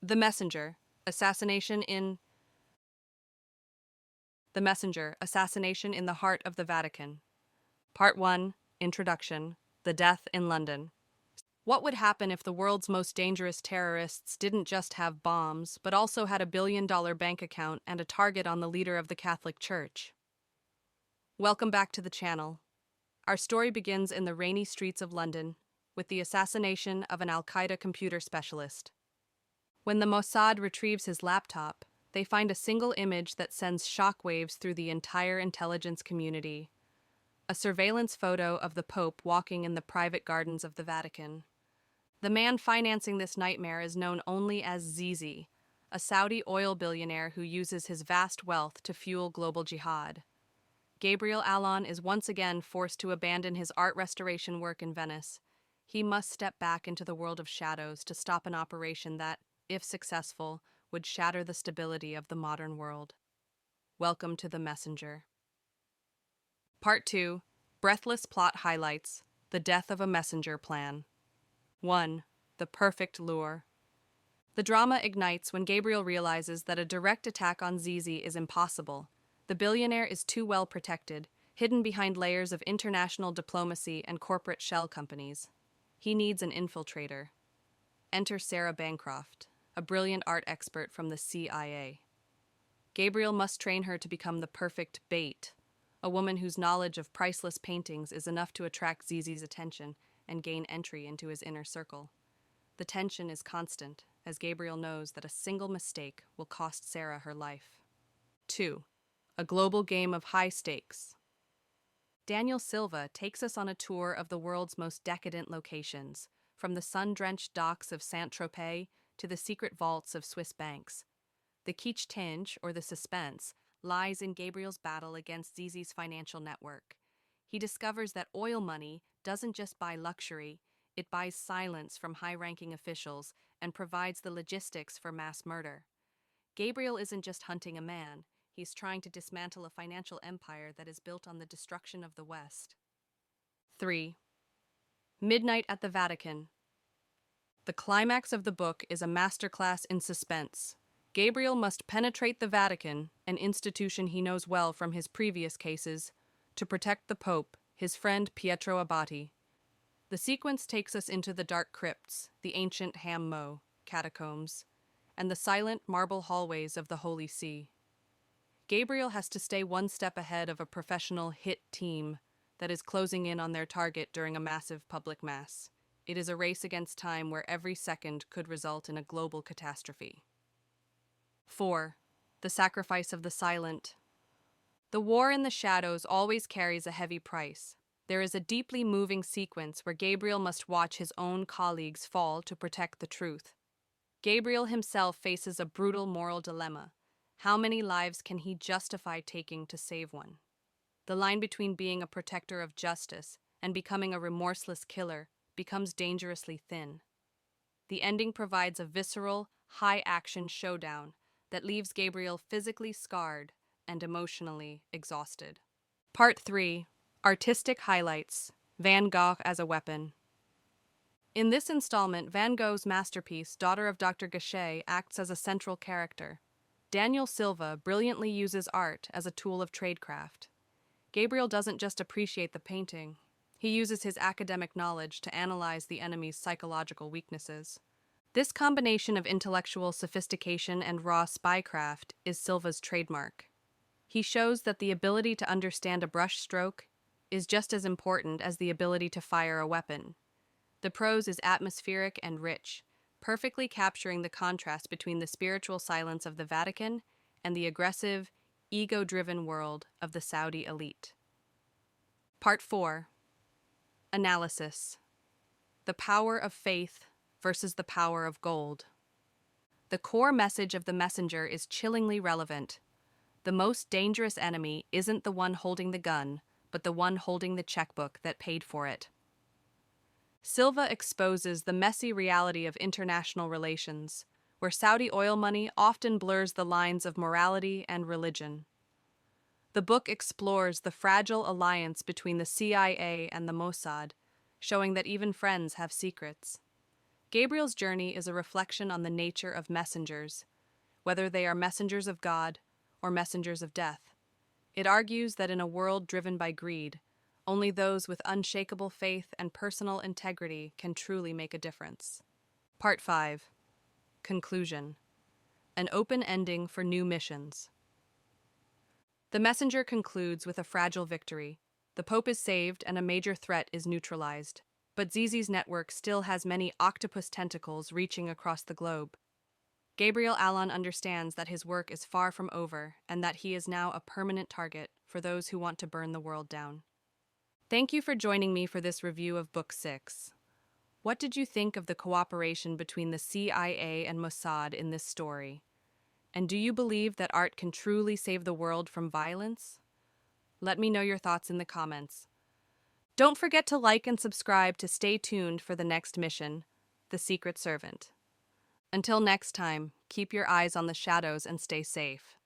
The Messenger, Assassination in The Messenger, Assassination in the Heart of the Vatican. Part 1, Introduction, The Death in London. What would happen if the world's most dangerous terrorists didn't just have bombs, but also had $1 billion bank account and a target on the leader of the Catholic Church? Welcome back to the channel. Our story begins in the rainy streets of London, with the assassination of an al-Qaeda computer specialist. When the Mossad retrieves his laptop, they find a single image that sends shockwaves through the entire intelligence community. A surveillance photo of the Pope walking in the private gardens of the Vatican. The man financing this nightmare is known only as Zizi, a Saudi oil billionaire who uses his vast wealth to fuel global jihad. Gabriel is once again forced to abandon his art restoration work in Venice. He must step back into the world of shadows to stop an operation that, if successful, would shatter the stability of the modern world. Welcome to The Messenger. Part 2, Breathless Plot Highlights, The Death of a Messenger Plan. 1. The Perfect Lure. The drama ignites when Gabriel realizes that a direct attack on Zizi is impossible. The billionaire is too well protected, hidden behind layers of international diplomacy and corporate shell companies. He needs an infiltrator. Enter Sarah Bancroft, a brilliant art expert from the CIA. Gabriel must train her to become the perfect bait, a woman whose knowledge of priceless paintings is enough to attract Zizi's attention and gain entry into his inner circle. The tension is constant, as Gabriel knows that a single mistake will cost Sarah her life. 2. A global game of high stakes. Daniel Silva takes us on a tour of the world's most decadent locations, from the sun-drenched docks of Saint-Tropez to the secret vaults of Swiss banks. The kitsch tinge, or the suspense, lies in Gabriel's battle against Zizi's financial network. He discovers that oil money doesn't just buy luxury, it buys silence from high-ranking officials and provides the logistics for mass murder. Gabriel isn't just hunting a man, he's trying to dismantle a financial empire that is built on the destruction of the West. 3. Midnight at the Vatican. The climax of the book is a masterclass in suspense. Gabriel must penetrate the Vatican, an institution he knows well from his previous cases, to protect the Pope, his friend Pietro Abati. The sequence takes us into the dark crypts, the ancient catacombs, and the silent marble hallways of the Holy See. Gabriel has to stay one step ahead of a professional hit team that is closing in on their target during a massive public mass. It is a race against time where every second could result in a global catastrophe. 4. The sacrifice of the silent. The war in the shadows always carries a heavy price. There is a deeply moving sequence where Gabriel must watch his own colleagues fall to protect the truth. Gabriel himself faces a brutal moral dilemma. How many lives can he justify taking to save one? The line between being a protector of justice and becoming a remorseless killer becomes dangerously thin. The ending provides a visceral, high-action showdown that leaves Gabriel physically scarred and emotionally exhausted. Part 3. Artistic Highlights. Van Gogh as a Weapon. In this installment, Van Gogh's masterpiece, Daughter of Dr. Gogh, acts as a central character. Daniel Silva brilliantly uses art as a tool of tradecraft. Gabriel doesn't just appreciate the painting. He uses his academic knowledge to analyze the enemy's psychological weaknesses. This combination of intellectual sophistication and raw spycraft is Silva's trademark. He shows that the ability to understand a brushstroke is just as important as the ability to fire a weapon. The prose is atmospheric and rich, perfectly capturing the contrast between the spiritual silence of the Vatican and the aggressive, ego-driven world of the Saudi elite. Part 4. Analysis. The power of faith versus the power of gold. The core message of The Messenger is chillingly relevant. The most dangerous enemy isn't the one holding the gun, but the one holding the checkbook that paid for it. Silva exposes the messy reality of international relations, where Saudi oil money often blurs the lines of morality and religion. The book explores the fragile alliance between the CIA and the Mossad, showing that even friends have secrets. Gabriel's journey is a reflection on the nature of messengers, whether they are messengers of God or messengers of death. It argues that in a world driven by greed, only those with unshakable faith and personal integrity can truly make a difference. Part 5. Conclusion. An open ending for new missions. The messenger concludes with a fragile victory. The Pope is saved and a major threat is neutralized. But Zizi's network still has many octopus tentacles reaching across the globe. Gabriel Allon understands that his work is far from over and that he is now a permanent target for those who want to burn the world down. Thank you for joining me for this review of Book 6. What did you think of the cooperation between the CIA and Mossad in this story? And do you believe that art can truly save the world from violence? Let me know your thoughts in the comments. Don't forget to like and subscribe to stay tuned for the next mission, The Secret Servant. Until next time, keep your eyes on the shadows and stay safe.